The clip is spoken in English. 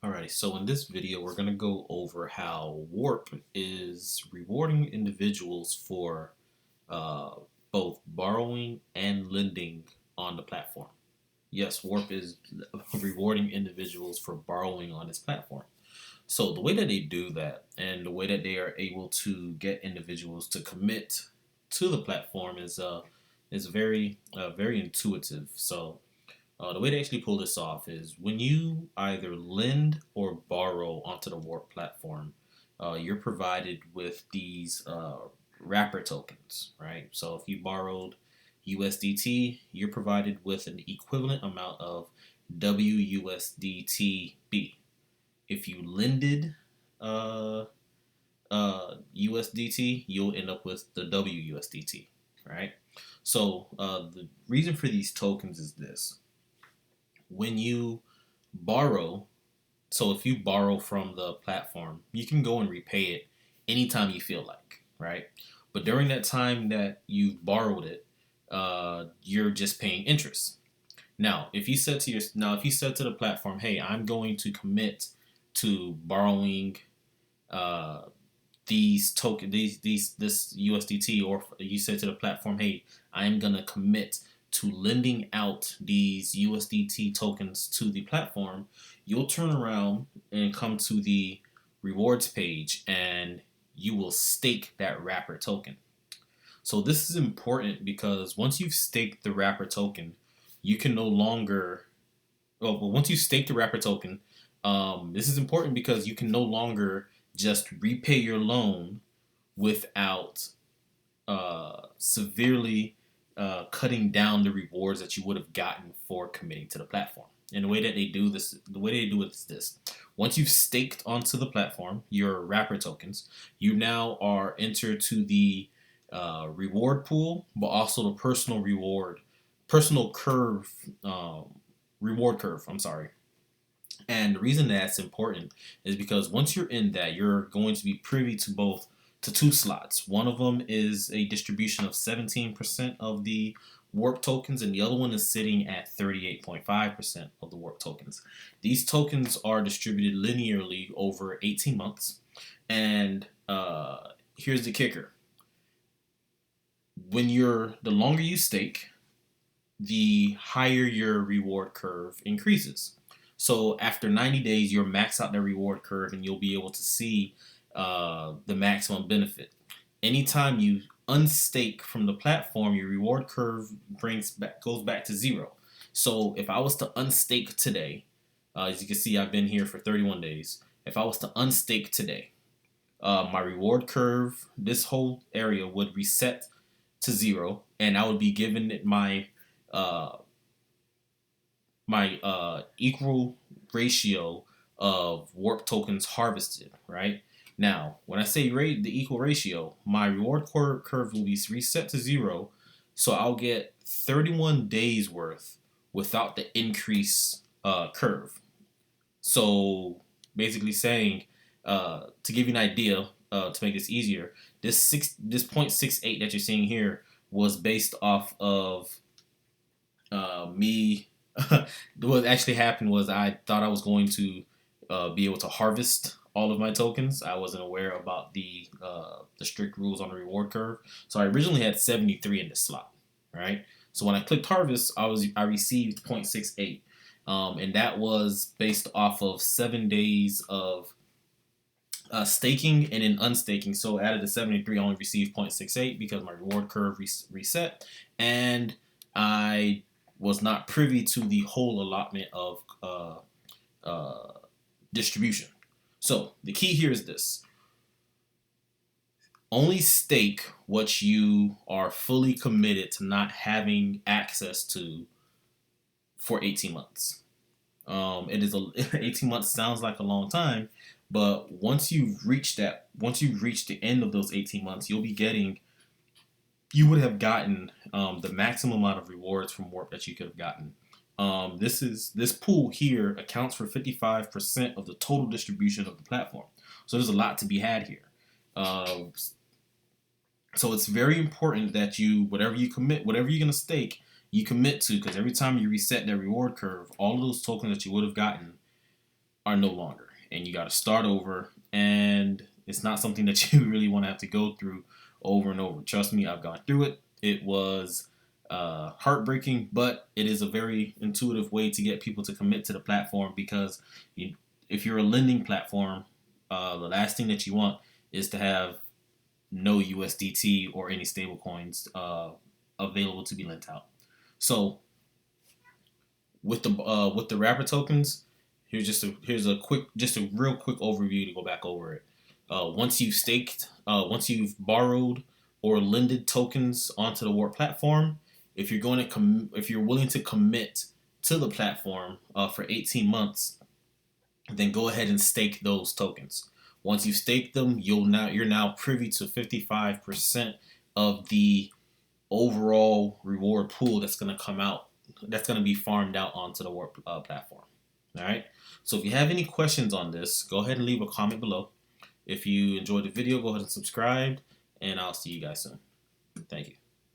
Alrighty, so in this video, we're going to go over how Warp is rewarding individuals for uh, both borrowing and lending on the platform. Yes, Warp is rewarding individuals for borrowing on its platform. So the way that they do that and the way that they are able to get individuals to commit to the platform is very intuitive. So the way to actually pull this off is when you either lend or borrow onto the Warp platform, you're provided with these wrapper tokens, right? So if you borrowed USDT, you're provided with an equivalent amount of WUSDTB. If you lended uh, USDT, you'll end up with the WUSDT, right? So the reason for these tokens is this: when you borrow, so if you borrow from the platform, you can go and repay it anytime you feel like, right? But during that time that you've borrowed it, you're just paying interest. If you said to the platform, "Hey, I'm going to commit to borrowing uh, this USDT," or you said to the platform, "Hey, I'm gonna commit to lending out these USDT tokens to the platform," you'll turn around and come to the rewards page and you will stake that wrapper token. So this is important because once you've staked the wrapper token, you can no longer. Well, once you stake the wrapper token, this is important because you can no longer just repay your loan without severely cutting down the rewards that you would have gotten for committing to the platform. And the way they do it is this: once you've staked onto the platform your wrapper tokens, you now are entered to the reward pool, but also the personal curve, reward curve. I'm sorry. And the reason that's important is because once you're in that, you're going to be privy to two slots. One of them is a distribution of 17% of the warp tokens, and the other one is sitting at 38.5% of the warp tokens. These tokens are distributed linearly over 18 months. And here's the kicker: the longer you stake, the higher your reward curve increases. So after 90 days, you'll max out the reward curve and you'll be able to see the maximum benefit. Anytime you unstake from the platform, your reward curve goes back to zero. So if I was to unstake today, as you can see, I've been here for 31 days. If I was to unstake today, my reward curve, this whole area would reset to zero, and I would be given uh, my equal ratio of warp tokens harvested. Right now, when I say the equal ratio, my reward curve will be reset to zero, so I'll get 31 days worth without the increase curve. So basically saying, to give you an idea, to make this easier, this 0.68 that you're seeing here was based off of me. What actually happened was I thought I was going to be able to harvest all of my tokens. I wasn't aware about the strict rules on the reward curve, so I originally had 73 in this slot, right? So when I clicked harvest, I received 0.68, and that was based off of 7 days of staking and then unstaking. So out of the 73, I only received 0.68 because my reward curve reset, and I was not privy to the whole allotment of uh, distribution. So the key here is this: only stake what you are fully committed to not having access to for 18 months. 18 months sounds like a long time, but once you've reached the end of those 18 months, you would have gotten the maximum amount of rewards from Warp that you could have gotten. This pool here accounts for 55% of the total distribution of the platform. So there's a lot to be had here. Uh, so it's very important that whatever you're gonna stake, you commit to, because every time you reset that reward curve, all of those tokens that you would have gotten are no longer, and you got to start over. And it's not something that you really want to have to go through over and over. Trust me, I've gone through it. It was heartbreaking, but it is a very intuitive way to get people to commit to the platform, because if you're a lending platform, the last thing that you want is to have no USDT or any stablecoins available to be lent out. So with the wrapper tokens, here's a real quick overview to go back over it. Once you've staked, once you've borrowed or lended tokens onto the Warp platform, if you're if you're willing to commit to the platform for 18 months, then go ahead and stake those tokens. Once you stake them, you're now privy to 55% of the overall reward pool that's going to come out. That's going to be farmed out onto the Warp platform. All right. So if you have any questions on this, go ahead and leave a comment below. If you enjoyed the video, go ahead and subscribe, and I'll see you guys soon. Thank you.